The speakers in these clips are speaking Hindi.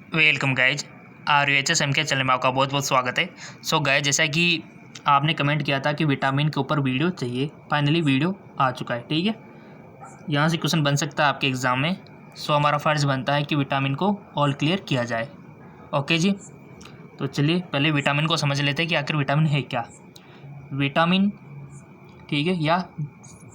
Welcome guys. RUHSM के चैनल में आपका बहुत बहुत स्वागत है। सो गाइज, जैसा कि आपने कमेंट किया था कि विटामिन के ऊपर वीडियो चाहिए, फाइनली वीडियो आ चुका है। ठीक है, यहाँ से क्वेश्चन बन सकता है आपके एग्ज़ाम में। सो हमारा फ़र्ज़ बनता है कि विटामिन को ऑल क्लियर किया जाए। ओके जी, तो चलिए पहले विटामिन को समझ लेते हैं कि आखिर विटामिन है क्या। विटामिन, ठीक है, या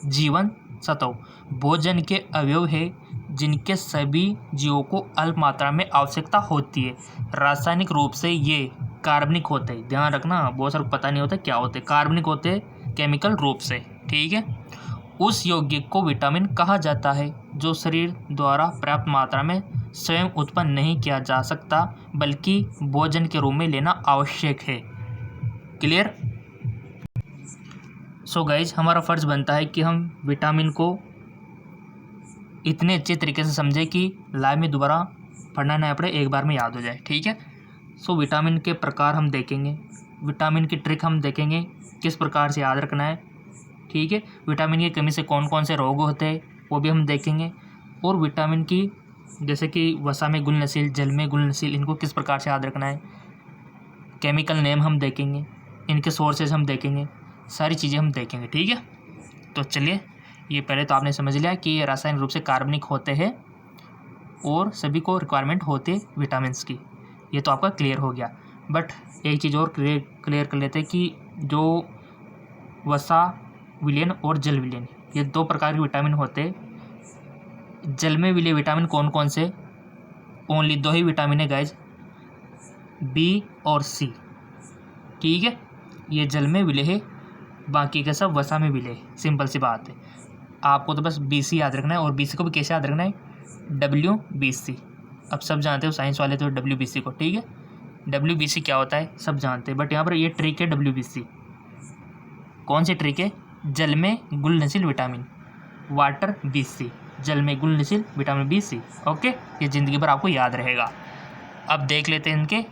जीवन सत्व भोजन के अवयव है जिनके सभी जीवों को अल्प मात्रा में आवश्यकता होती है। रासायनिक रूप से ये कार्बनिक होते हैं। ध्यान रखना, बहुत सारा पता नहीं होता क्या होते। कार्बनिक होते हैं केमिकल रूप से। ठीक है, उस यौगिक को विटामिन कहा जाता है जो शरीर द्वारा पर्याप्त मात्रा में स्वयं उत्पन्न नहीं किया जा सकता, बल्कि भोजन के रूप में लेना आवश्यक है। क्लियर। सो गाइज, हमारा फ़र्ज़ बनता है कि हम विटामिन को इतने अच्छे तरीके से समझें कि लाइव में दोबारा पढ़ना ना पड़े, एक बार में याद हो जाए। ठीक है, सो विटामिन के प्रकार हम देखेंगे, विटामिन की ट्रिक हम देखेंगे, किस प्रकार से याद रखना है। ठीक है, विटामिन की कमी से कौन कौन से रोग होते हैं वो भी हम देखेंगे। और विटामिन की, जैसे कि वसा में घुलनशील, जल में घुलनशील, इनको किस प्रकार से याद रखना है। केमिकल नेम हम देखेंगे, इनके सोर्सेज हम देखेंगे, सारी चीज़ें हम देखेंगे। ठीक है, तो चलिए, ये पहले तो आपने समझ लिया कि ये रासायनिक रूप से कार्बनिक होते हैं और सभी को रिक्वायरमेंट होते विटामिन्स की। ये तो आपका क्लियर हो गया। बट एक चीज़ और क्लियर कर लेते हैं कि जो वसा विलयन और जल विलयन, ये दो प्रकार के विटामिन होते हैं। जल में विलय विटामिन कौन कौन से? ओनली दो ही विटामिन है गाइज, बी और सी। ठीक है, ये जल में विलय है, बाकी का सब वसा में विलय है। सिंपल सी बात है, आपको तो बस BC याद रखना है। और BC को भी कैसे याद रखना है? WBC। अब सब जानते हो साइंस वाले तो WBC को। ठीक है, WBC क्या होता है सब जानते हैं, बट यहाँ पर ये ट्रिक है WBC। कौन सी ट्रिक है? जल में घुलनशील विटामिन, वाटर BC, जल में घुलनशील विटामिन BC। ओके, ये ज़िंदगी भर आपको याद रहेगा। अब देख लेते हैं इनके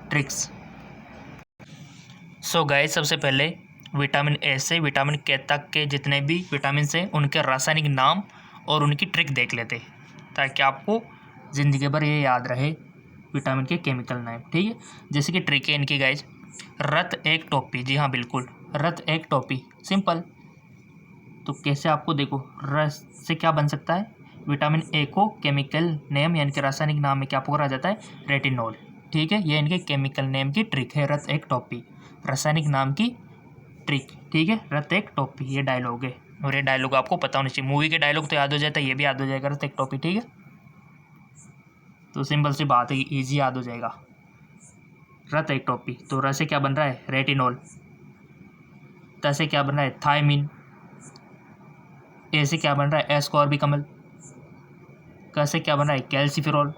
ट्रिक्स। सो गाइस, सबसे पहले विटामिन ए से विटामिन के तक के जितने भी विटामिन हैं उनके रासायनिक नाम और उनकी ट्रिक देख लेते हैं, ताकि आपको ज़िंदगी भर ये याद रहे विटामिन के केमिकल नाम। ठीक है, जैसे कि ट्रिक है इनकी गाइज, रत एक टोपी। जी हाँ, बिल्कुल, रत एक टोपी, सिंपल। तो कैसे आपको देखो, रस से क्या बन सकता है? विटामिन ए को केमिकल नेम यानी कि रासायनिक नाम में क्या पकड़ा जाता है? रेटिनॉल। ठीक है, ये इनके केमिकल नेम की ट्रिक है, रत एक टोपी, रासायनिक नाम की ट्रिक। ठीक है, रत एक टोपी, ये डायलॉग है। और ये डायलॉग आपको पता होना चाहिए। मूवी के डायलॉग तो याद हो जाता है, ये भी याद हो जाएगा, रत एक टोपी। ठीक है, तो सिंपल सी बात है, ईजी याद हो जाएगा, रत एक टोपी। तो र से क्या बन रहा है? रेटिनॉल। त से क्या बन रहा है? थायमिन। ए से क्या बन रहा है? एस्कॉर्बिकमल। क से क्या बन रहा है? कैल्सिफेरॉल।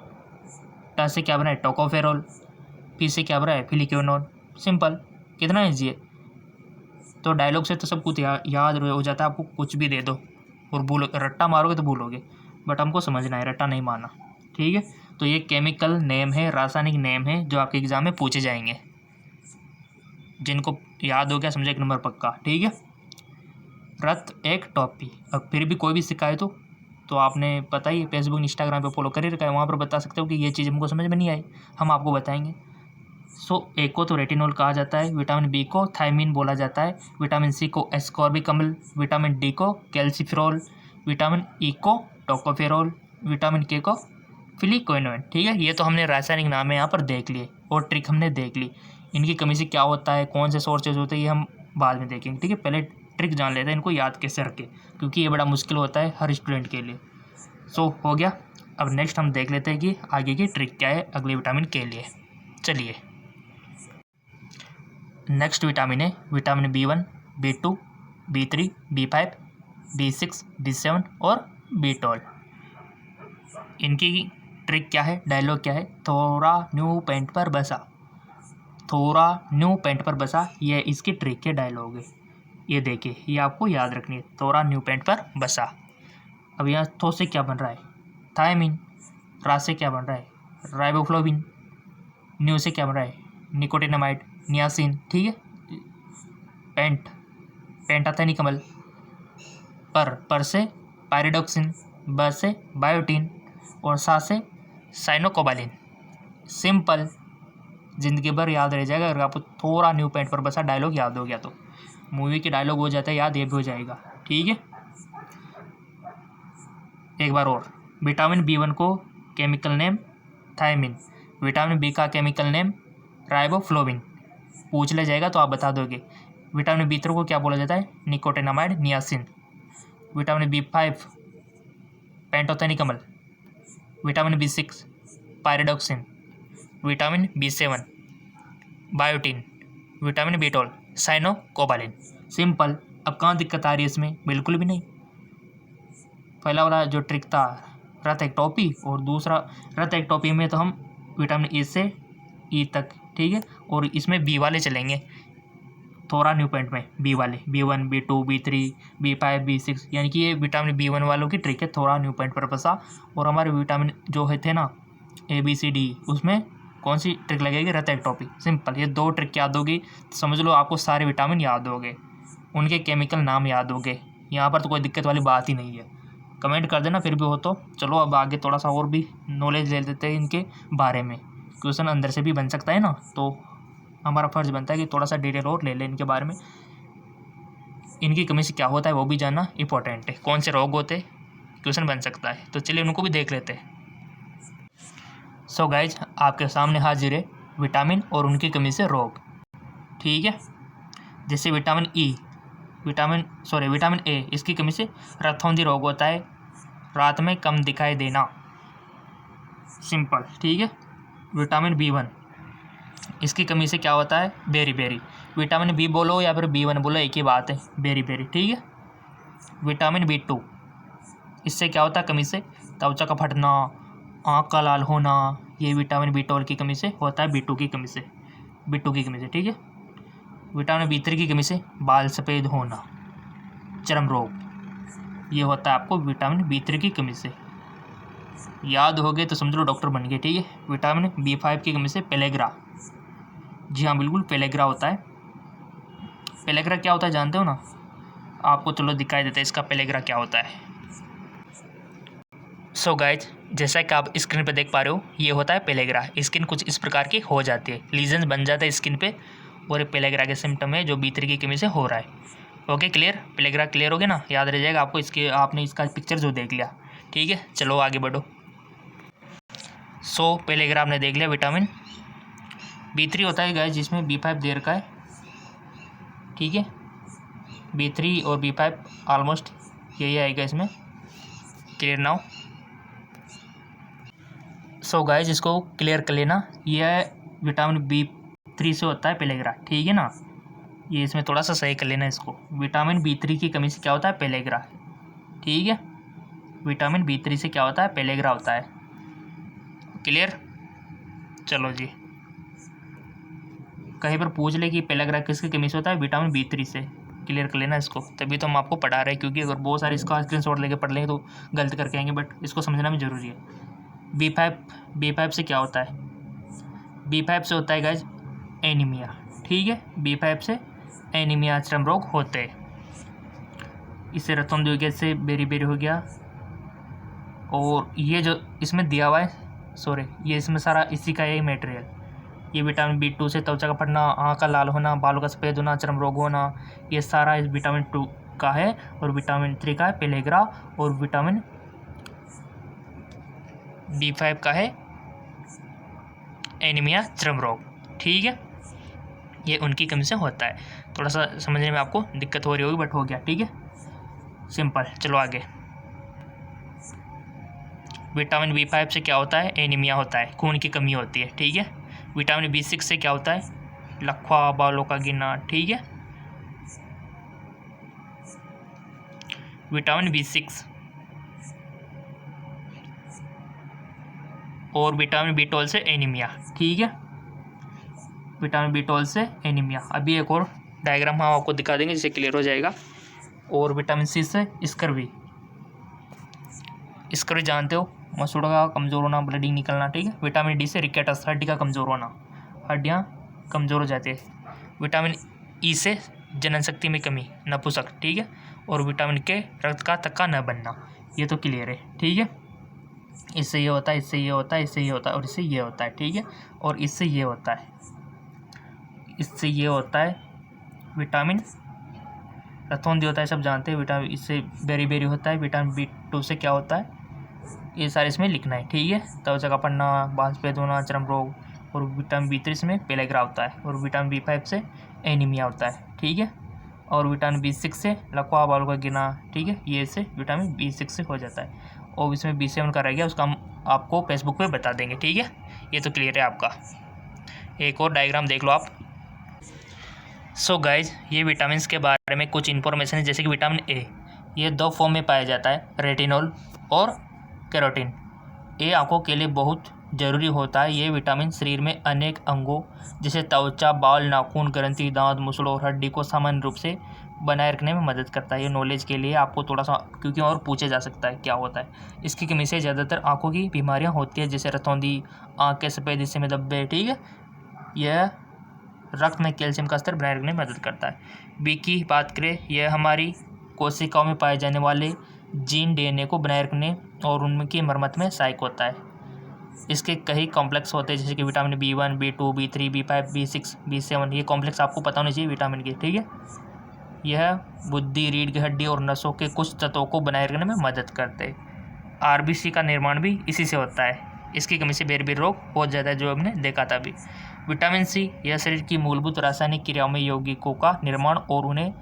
ट से क्या बन रहा है? टोकोफेरॉल। पी से क्या बन रहा है? फिलिक्योनोन। सिंपल, कितना ईजी है। तो डायलॉग से तो सब कुछ याद हो जाता है। आपको कुछ भी दे दो और भूलो, रट्टा मारोगे तो भूलोगे, बट हमको समझना है, रट्टा नहीं मारना। ठीक है, तो ये केमिकल नेम है, रासायनिक नेम है, जो आपके एग्जाम में पूछे जाएंगे। जिनको याद हो गया समझे, एक नंबर पक्का। ठीक है, रत एक टॉपी। अब फिर भी कोई भी शिकायत हो तो आपने पता ही फेसबुक इंस्टाग्राम पे फॉलो कर ही रखा है, वहाँ पर बता सकते हो कि ये चीज़ हमको समझ में नहीं आई, हम आपको बताएंगे। सो ए को तो रेटिनॉल कहा जाता है, विटामिन बी को थायमिन बोला जाता है, विटामिन सी को एस्कॉर्बिकमल, विटामिन डी को कैल्सिफेरॉल, विटामिन ई को टोकोफेरॉल, विटामिन के को फिलिक्विनोन। ठीक है, ये तो हमने रासायनिक नाम है यहाँ पर देख लिए और ट्रिक हमने देख ली। इनकी कमी से क्या होता है, कौन से सोर्सेज होते हैं, ये हम बाद में देखेंगे। ठीक है, पहले ट्रिक जान लेते हैं, इनको याद कैसे रखें, क्योंकि ये बड़ा मुश्किल होता है हर स्टूडेंट के लिए। सो हो गया। अब नेक्स्ट हम देख लेते हैं कि आगे की ट्रिक क्या है अगले विटामिन के लिए। चलिए, नेक्स्ट विटामिन है vitamin B1, B2, B3, B5, B6, B7 और B12। इनकी ट्रिक क्या है, डायलॉग क्या है? थोड़ा न्यू पेंट पर बसा, थोड़ा न्यू पेंट पर बसा, ये इसकी ट्रिक के डायलॉग है। ये देखिए, ये आपको याद रखनी है, थोड़ा न्यू पेंट पर बसा। अब यहाँ थो से क्या बन रहा है? थायमिन। रा से क्या बन रहा है? राइबोफ्लोविन। न्यू से क्या बन रहा है? Nicotinamide, niacin. ठीक है, पेंट, पेंटाथेनिकमल। पर से पायरिडोक्सिन, ब से बायोटीन और सा से साइनोकोबालिन। सिंपल, ज़िंदगी भर याद रह जाएगा अगर आपको थोड़ा न्यू पॉइंट पर बसा डायलॉग याद हो गया तो। मूवी के डायलॉग हो जाता है याद, ये भी हो जाएगा। ठीक है, एक बार और। विटामिन B1 को chemical name thiamine, vitamin B का केमिकल नेम राइबोफ्लोविन। पूछ ले जाएगा तो आप बता दोगे। विटामिन B3 को क्या बोला जाता है? Nicotinamide niacin. विटामिन B5 पेंटोथेनिकमल। Vitamin B6 pyridoxine. Vitamin B7 biotin. Vitamin B12 cyanocobalamin. Simple. अब कहाँ दिक्कत आ रही है इसमें? बिल्कुल भी नहीं। पहला वाला जो ट्रिक था रथ एक टॉपी, और दूसरा रथ एक टॉपी में तो हम विटामिन ए से ई तक, ठीक है, और इसमें बी वाले चलेंगे थोड़ा न्यू पॉइंट में। बी वाले B1 B2 B3 B5 B6, यानी कि ये विटामिन B1 वालों की ट्रिक है, थोड़ा न्यू पॉइंट पर फंसा। और हमारे विटामिन जो है थे ना ABCD, उसमें कौन सी ट्रिक लगेगी? रथ एक टॉपी। सिंपल, ये 2 ट्रिक याद होगी तो समझ लो आपको सारे विटामिन याद होंगे, उनके केमिकल नाम याद होंगे। यहाँ पर तो कोई दिक्कत वाली बात ही नहीं है। कमेंट कर देना फिर भी हो तो। चलो अब आगे थोड़ा सा और भी नॉलेज ले लेते हैं इनके बारे में। क्वेश्चन अंदर से भी बन सकता है ना, तो हमारा फ़र्ज़ बनता है कि थोड़ा सा डिटेल और ले लें इनके बारे में। इनकी कमी से क्या होता है वो भी जानना इंपॉर्टेंट है। कौन से रोग होते हैं, क्वेश्चन बन सकता है, तो चलिए उनको भी देख लेते हैं। सो गाइज, आपके सामने हाजिर है विटामिन और उनकी कमी से रोग। ठीक है, जैसे विटामिन ए, इसकी कमी से रतौंधी रोग होता है, रात में कम दिखाई देना। सिंपल, ठीक है। विटामिन B1, इसकी कमी से क्या होता है? बेरी। विटामिन B बोलो या फिर B1 बोलो, एक ही बात है, बेरी। ठीक है। विटामिन B2, इससे क्या होता है? कमी से त्वचा का फटना, आँख का लाल होना, ये विटामिन B12 की कमी से होता है, B2 की कमी से, ठीक है। विटामिन B3 की कमी से बाल सफ़ेद होना, चर्म रोग, ये होता है आपको विटामिन B3 की कमी से। याद हो गए तो समझ लो डॉक्टर बन गए। ठीक है। विटामिन B5 की कमी से पेलेग्रा, जी हाँ बिल्कुल पेलेग्रा होता है। पेलेग्रा क्या होता है जानते हो ना? आपको चलो दिखाई देता है इसका पेलेग्रा क्या होता है। सो गाइज, जैसा कि आप स्क्रीन पे देख पा रहे हो, ये होता है पेलेग्रा। स्किन कुछ इस प्रकार की हो जाती है, लीजन बन जाता है स्किन पे, और ये पेलेग्रा के सिम्टम है जो B3 की कमी से हो रहा है। Okay, clear? पेलेग्रा क्लियर हो गया ना? याद रह जाएगा आपको इसके, आपने इसका पिक्चर जो देख लिया। ठीक है, चलो आगे बढ़ो। सो पेलेग्रा आपने देख लिया। विटामिन B3 होता है गाइज जिसमें B5 देर का है। ठीक है, B3 और B5 ऑलमोस्ट यही आएगा इसमें। Clear now? सो गाइज, इसको क्लियर कर लेना। यह विटामिन B3 से होता है पेलेग्रा। ठीक है ना? ये इसमें थोड़ा सा सही कर लेना इसको। विटामिन B3 की कमी से क्या होता है? पेलेग्रा। ठीक है, विटामिन B3 से क्या होता है? पेलेग्रा होता है। क्लियर? चलो जी, कहीं पर पूछ ले कि पेलेग्रा किसकी कमी से होता है? विटामिन B3 से। क्लियर कर लेना इसको, तभी तो हम आपको पढ़ा रहे हैं, क्योंकि अगर बहुत सारे इसका स्क्रीनशॉट लेके पढ़ लेंगे तो गलत करके आएंगे, बट इसको समझना भी ज़रूरी है। B5 से क्या होता है? B5 से होता है गाइज एनीमिया। ठीक है, B5 से एनीमिया, चर्म रोग होते हैं। इससे रतौंधी हो गया, इससे बेरी हो गया, और ये जो इसमें दिया हुआ है, सॉरी, ये इसमें सारा इसी का यही मटेरियल। ये विटामिन B2 से त्वचा का फटना, आँख का लाल होना, बालों का सफ़ेद होना, चर्म रोग होना, ये सारा इस विटामिन 2 का है। और विटामिन 3 का है पेलेग्रा, और विटामिन B5 का है एनीमिया, चर्म रोग। ठीक है, ये उनकी कमी से होता है। थोड़ा सा समझने में आपको दिक्कत हो रही होगी, बट हो गया। ठीक है, सिंपल। चलो आगे। विटामिन B5 से क्या होता है? एनीमिया होता है, खून की कमी होती है। ठीक है। विटामिन B6 से क्या होता है? लकवा, बालों का गिरना। ठीक है, विटामिन B6 और विटामिन B12 से एनीमिया। ठीक है, विटामिन B12 से एनीमिया। अभी एक और डायग्राम हम आपको दिखा देंगे जिससे क्लियर हो जाएगा। और विटामिन C से स्कर्वी जानते हो, मसूड़ा का कमज़ोर होना, ब्लीडिंग निकलना। ठीक है। विटामिन D से रिकेटस, हड्डी का कमज़ोर होना, हड्डियाँ कमज़ोर हो जाती है। विटामिन E से जनन शक्ति में कमी, नपुंसक। ठीक है, और विटामिन K रक्त का थक्का न बनना। ये तो क्लियर है। ठीक है, इससे ये होता है, इससे ये होता है, इससे ये होता है और इससे ये होता है, ठीक है। और इससे ये होता है, इससे ये होता है विटामिन रतौंधी होता है, सब जानते हैं। विटामिन इससे बेरी होता है। विटामिन B2 से क्या होता है, ये सारे इसमें लिखना है, ठीक है। त्वचा का पन्ना, बाल सफेद होना, चर्म रोग। और विटामिन B3 इसमें पेलेग्रा होता है। और विटामिन B5 से एनीमिया होता है, ठीक है। और विटामिन B6 से लकवा, बालों का गिरना, ठीक है। ये से विटामिन B6 से हो जाता है। और इसमें B7 का रह गया, उसका हम आपको फेसबुक पे बता देंगे, ठीक है। ये तो क्लियर है आपका। एक और डायग्राम देख लो आप। सो गाइज, ये विटामिन्स के बारे में कुछ इन्फॉर्मेशन है, जैसे कि विटामिन ए, ये 2 फॉर्म में पाया जाता है, रेटिनॉल और कैरोटीन। ये आंखों के लिए बहुत ज़रूरी होता है। ये विटामिन शरीर में अनेक अंगों जैसे त्वचा, बाल, नाखून, ग्रंथि, दांत, मूछें और हड्डी को सामान्य रूप से बनाए रखने में मदद करता है। ये नॉलेज के लिए आपको थोड़ा सा, क्योंकि और पूछा जा सकता है क्या होता है। इसकी कमी से ज़्यादातर आंखों की बीमारियां होती है, जैसे रतौंधी, आँख के सफ़ेद हिस्से में धब्बे, ठीक है। यह रक्त में कैल्शियम का स्तर बनाए रखने में मदद करता है। बी की बात करें, यह हमारी कोशिकाओं में पाए जाने वाले जीन DNA को बनाए रखने और उनकी मरम्मत में सहायक होता है। इसके कई कॉम्प्लेक्स होते हैं, जैसे कि vitamin B1, B2, B3, B5, B6, B7। ये कॉम्प्लेक्स आपको पता होना चाहिए विटामिन के, ठीक है। यह बुद्धि, रीढ़ की हड्डी और नसों के कुछ तत्वों को बनाए रखने में मदद करते हैं। RBC का निर्माण भी इसी से होता है। इसकी कमी से बेर रोग हो जाता है, जो हमने देखा था अभी। विटामिन C यह शरीर की मूलभूत रासायनिक क्रियाओं में यौगिकों का निर्माण और उन्हें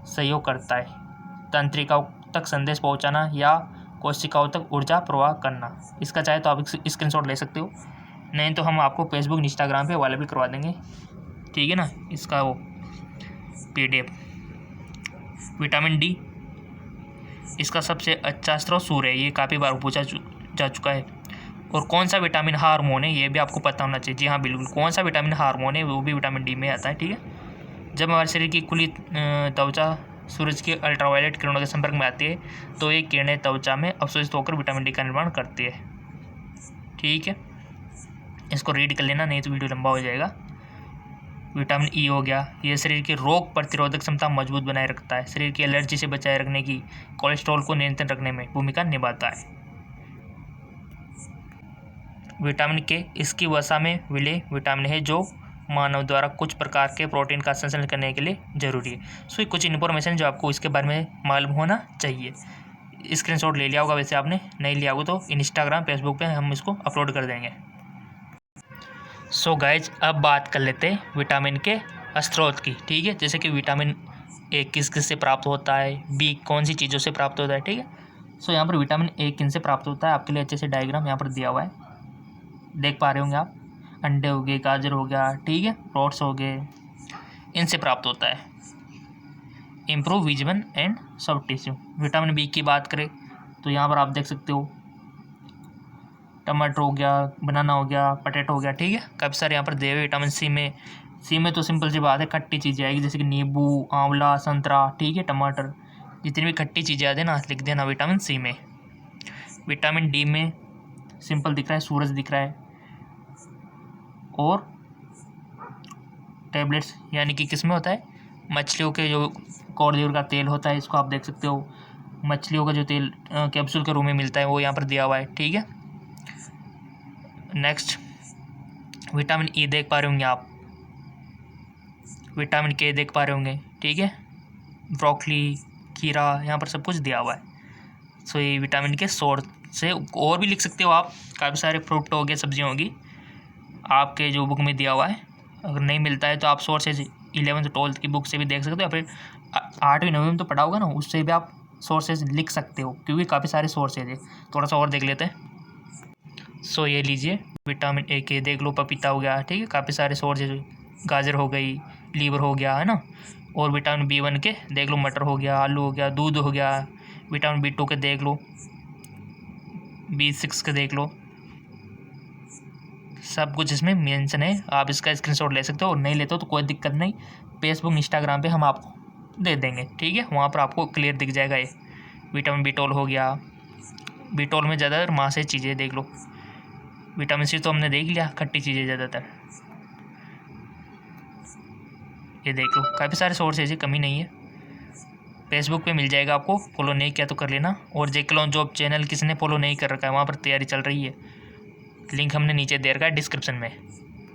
सहयोग करता है। तंत्रिकाओं तक संदेश पहुंचाना या कोशिकाओं तक ऊर्जा प्रवाह करना। इसका चाहे तो आप स्क्रीनशॉट ले सकते हो, नहीं तो हम आपको फेसबुक, इंस्टाग्राम पे अवेलेबल करवा देंगे, ठीक है ना, इसका वो PDF। विटामिन D, इसका सबसे अच्छा स्रोत सूर्य है। ये काफ़ी बार पूछा जा चुका है। और कौन सा विटामिन हार्मोन है, ये भी आपको पता होना चाहिए। जी हाँ, बिल्कुल, कौन सा विटामिन हार्मोन है, वो भी विटामिन D में आता है, ठीक है। जब हमारे शरीर की खुली त्वचा सूरज की अल्ट्रावायलेट किरणों के संपर्क में आती है, तो ये किरणें त्वचा में अवशोषित होकर विटामिन D का निर्माण करती है, ठीक है। इसको रीड कर लेना, नहीं तो वीडियो लंबा हो जाएगा। विटामिन E हो गया, ये शरीर की रोग प्रतिरोधक क्षमता मजबूत बनाए रखता है। शरीर की एलर्जी से बचाए रखने की, कोलेस्ट्रॉल को नियंत्रण रखने में भूमिका निभाता है। विटामिन K, इसकी वसा में विलय विटामिन है, जो मानव द्वारा कुछ प्रकार के प्रोटीन का संश्लेषण करने के लिए जरूरी है। सो ये कुछ इन्फॉर्मेशन जो आपको इसके बारे में मालूम होना चाहिए। स्क्रीनशॉट ले लिया होगा, वैसे आपने नहीं लिया होगा तो इंस्टाग्राम, फेसबुक पे हम इसको अपलोड कर देंगे। सो गाइज, अब बात कर लेते हैं विटामिन के स्रोत की, ठीक है। जैसे कि विटामिन A किस किस से प्राप्त होता है, B कौन सी चीज़ों से प्राप्त होता है, ठीक है। सो यहाँ पर विटामिन A किन से प्राप्त होता है, आपके लिए अच्छे से डायग्राम यहाँ पर दिया हुआ है, देख पा रहे होंगे आप। अंडे हो गए, गाजर हो गया, ठीक है, फ्रूट्स हो गए, इनसे प्राप्त होता है। Improve vision and soft tissue. Vitamin B की बात करें तो यहाँ पर आप देख सकते हो, टमाटर हो गया, बनाना हो गया, पटेटो हो गया, ठीक है। काफ़ी सारे यहाँ पर दिए हुए। विटामिन सी में तो सिंपल सी बात है, खट्टी चीज़ें आएगी, जैसे कि नींबू, आंवला, संतरा, ठीक है, टमाटर, जितनी भी खट्टी चीज़ें आती है ना, लिख देना विटामिन C में। विटामिन D में सिंपल दिख रहा है, सूरज दिख रहा है, और टैबलेट्स यानी कि किस में होता है, मछलियों के जो कॉर्डियोर का तेल होता है, इसको आप देख सकते हो। मछलियों का जो तेल कैप्सूल के रूप में मिलता है, वो यहाँ पर दिया हुआ है, ठीक है। नेक्स्ट, विटामिन E देख पा रहे होंगे आप, विटामिन K देख पा रहे होंगे, ठीक है, ब्रोकली, खीरा, यहाँ पर सब कुछ दिया हुआ है। सो ये विटामिन के सोर्स से और भी लिख सकते हो आप, काफ़ी सारे फ्रूट हो गए, सब्जियाँ होगी, आपके जो बुक में दिया हुआ है। अगर नहीं मिलता है तो आप सोर्सेज 11th 12th की बुक से भी देख सकते हो, या फिर 8वीं 9वीं में तो पढ़ा होगा ना, उससे भी आप सोर्सेज लिख सकते हो, क्योंकि काफ़ी सारे सोर्सेज है। थोड़ा सा और देख लेते हैं। सो ये लीजिए, विटामिन A के देख लो, पपीता हो गया, ठीक है, काफ़ी सारे सोर्सेज, गाजर हो गई, लीवर हो गया, है ना। और विटामिन B1 के देख लो, मटर हो गया, आलू हो गया, दूध हो गया। विटामिन B2 के देख लो, B6 के देख लो, सब कुछ इसमें मेंशन है। आप इसका स्क्रीनशॉट ले सकते हो, और नहीं लेते हो तो कोई दिक्कत नहीं, फेसबुक, इंस्टाग्राम पे हम आपको दे देंगे, ठीक है। वहाँ पर आपको क्लियर दिख जाएगा ये। विटामिन B12 हो गया, B12 में ज़्यादातर मांसेज चीज़ें देख लो। विटामिन C तो हमने देख लिया, खट्टी चीज़ें ज़्यादातर, ये देख लो, काफ़ी सारे सोर्सेज है, कमी नहीं है। फेसबुक पे मिल जाएगा आपको, फॉलो नहीं किया तो कर लेना। और जेक्लॉन जॉब चैनल किसी ने फॉलो नहीं कर रखा है, वहाँ पर तैयारी चल रही है, लिंक हमने नीचे दे रखा है डिस्क्रिप्शन में।